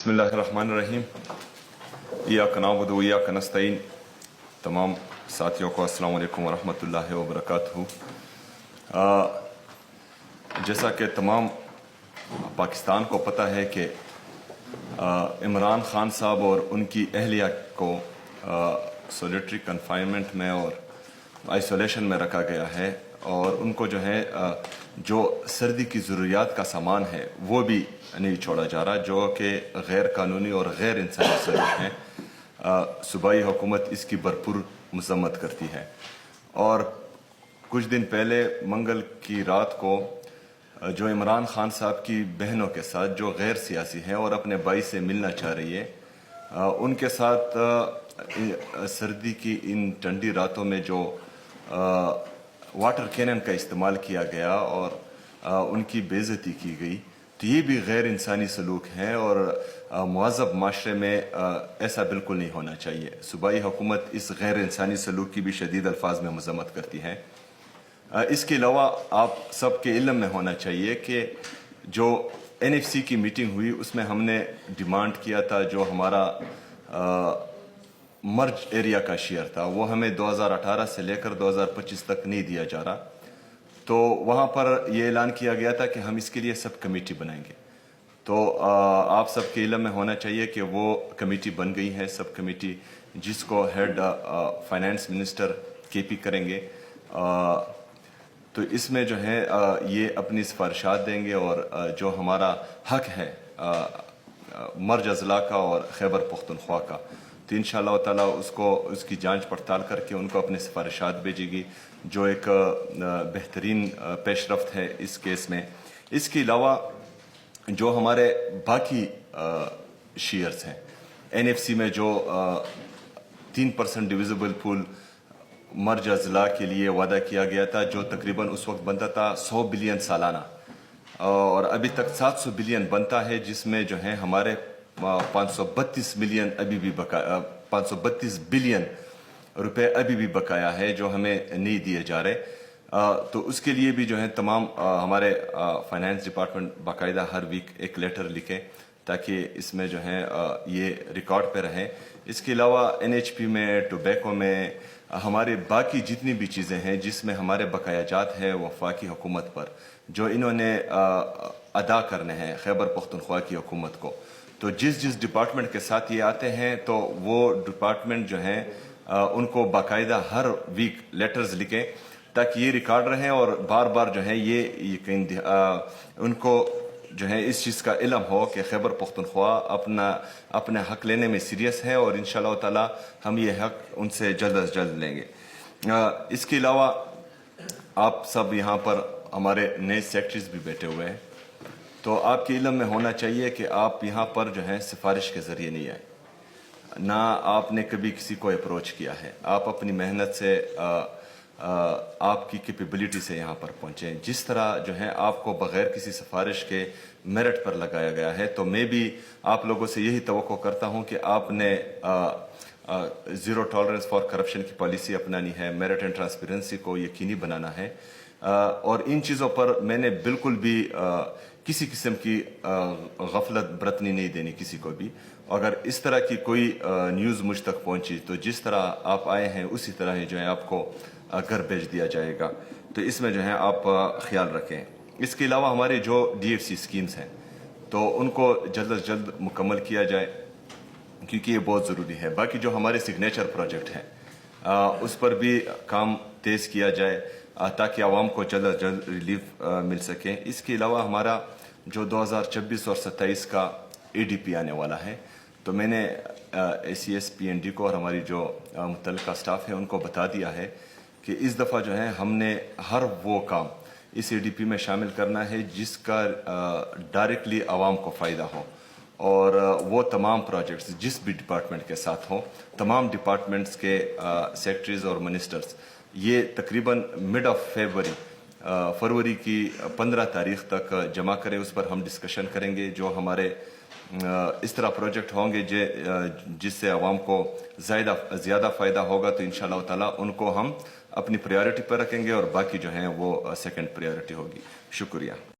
बिस्मिल्लाहिर्रहमानिर्रहीम। इय्याक नअबुदु व इय्याक नस्तईन। तमाम साथियों को अस्सलाम वालेकुम व रहमतुल्लाहि व बरकातहू। जैसा कि तमाम पाकिस्तान को पता है कि इमरान खान साहब और उनकी अहलिया को सोलिटरी कन्फाइनमेंट में और आइसोलेशन में रखा गया है और उनको जो है जो सर्दी की ज़रूरियात का सामान है वो भी नहीं छोड़ा जा रहा, जो कि गैर कानूनी और गैर इंसानी सलूक हैं। सूबाई हुकूमत इसकी भरपूर मज़म्मत करती है। और कुछ दिन पहले मंगल की रात को जो इमरान खान साहब की बहनों के साथ जो गैर सियासी हैं और अपने भाई से मिलना चाह रही है, उनके साथ सर्दी की इन ठंडी रातों में जो वाटर कैनन का इस्तेमाल किया गया और उनकी बेइज्जती की गई, तो ये भी गैर इंसानी सलूक हैं और मुअज़्ज़ब माशरे में ऐसा बिल्कुल नहीं होना चाहिए। सूबाई हुकूमत इस गैर इंसानी सलूक की भी शदीद अल्फाज में मज़म्मत करती है। इसके अलावा आप सबके इल्म में होना चाहिए कि जो NFC की मीटिंग हुई उसमें हमने डिमांड किया था, जो हमारा मर्ज एरिया का शेयर था वो हमें 2018 से लेकर 2025 तक नहीं दिया जा रहा। तो वहाँ पर यह ऐलान किया गया था कि हम इसके लिए सब कमेटी बनाएंगे। तो आप सबके इल्म में होना चाहिए कि वो कमेटी बन गई है, सब कमेटी, जिसको हेड फाइनेंस मिनिस्टर KP करेंगे। तो इसमें जो है ये अपनी सिफारिशात देंगे और जो हमारा हक है मर्ज अजला का और खैबर पख्तूनख्वा का, तो इंशाअल्लाह ताला उसकी जांच पड़ताल करके उनको अपने सिफारिशात भेजेगी, जो एक बेहतरीन पेशरफ्त है इस केस में। इसके अलावा जो हमारे बाकी शेयर्स हैं NFC में, जो 3% डिविजिबल पूल मर्ज अजला के लिए वादा किया गया था, जो तकरीबन उस वक्त बनता था 100 बिलियन सालाना, और अभी तक 700 बिलियन बनता है, जिसमें जो है हमारे 532 मिलियन अभी भी बकाया, 532 बिलियन रुपए अभी भी बकाया है जो हमें नहीं दिए जा रहे। तो उसके लिए भी जो है तमाम हमारे फाइनेंस डिपार्टमेंट बाकायदा हर वीक एक लेटर लिखे ताकि इसमें जो है ये रिकॉर्ड पे रहे। इसके अलावा NHP में, टोबैको में, हमारे बाकी जितनी भी चीज़ें हैं जिसमें हमारे बकायाजात हैं वफाकी हुकूमत पर, जो इन्होंने अदा करने हैं खैबर पख्तूनख्वा की हुकूमत को, तो जिस डिपार्टमेंट के साथ ये आते हैं तो वो डिपार्टमेंट जो है उनको बाकायदा हर वीक लेटर्स लिखें ताकि ये रिकॉर्ड रहे और बार बार जो है ये कहीं उनको जो है इस चीज़ का इल्म हो कि खैबर पख्तूनख्वा अपने हक लेने में सीरियस है और इंशाअल्लाह ताला हम ये हक उनसे जल्द अज जल्द लेंगे। इसके अलावा आप सब यहाँ पर हमारे नए सेक्रेटरीज भी बैठे हुए हैं, तो आपके इल्म में होना चाहिए कि आप यहाँ पर जो है सिफारिश के ज़रिए नहीं आए, ना आपने कभी किसी को अप्रोच किया है, आप अपनी मेहनत से आपकी कैपेबिलिटी से यहाँ पर पहुँचे। जिस तरह जो है आपको बग़ैर किसी सिफारिश के मेरिट पर लगाया गया है, तो मैं भी आप लोगों से यही तवक्को करता हूँ कि आपने ज़ीरो टॉलरेंस फॉर करप्शन की पॉलिसी अपनानी है, मेरिट एंड ट्रांसपेरेंसी को यकीनी बनाना है, और इन चीज़ों पर मैंने बिल्कुल भी किसी किस्म की गफलत बरतनी नहीं देनी किसी को भी। अगर इस तरह की कोई न्यूज़ मुझ तक पहुंची तो जिस तरह आप आए हैं उसी तरह ही जो है आपको घर भेज दिया जाएगा, तो इसमें जो है आप ख्याल रखें। इसके अलावा हमारे जो DFC स्कीम्स हैं तो उनको जल्द अज जल्द मुकम्मल किया जाए क्योंकि ये बहुत ज़रूरी है। बाकी जो हमारे सिग्नेचर प्रोजेक्ट हैं उस पर भी काम तेज़ किया जाए ताकि आवाम को जल्द अज जल्द रिलीफ मिल सके। इसके अलावा हमारा जो 2026 और 27 का ADP आने वाला है, तो मैंने ACS PND को और हमारी जो मुतल्लिका स्टाफ है उनको बता दिया है कि इस दफ़ा जो है हमने हर वो काम इस ADP में शामिल करना है जिसका डायरेक्टली आवाम को फ़ायदा हो, और वो तमाम प्रोजेक्ट्स जिस भी डिपार्टमेंट के साथ हों, तमाम डिपार्टमेंट्स के सेक्रेटरीज और मिनिस्टर्स ये तकरीबन मिड ऑफ फरवरी की 15 तारीख तक जमा करें। उस पर हम डिस्कशन करेंगे जो हमारे इस तरह प्रोजेक्ट होंगे जिससे आवाम को ज़्यादा फ़ायदा होगा, तो इंशाअल्लाह ताला उनको हम अपनी प्रायोरिटी पर रखेंगे और बाकी जो हैं वो सेकंड प्रायोरिटी होगी। शुक्रिया।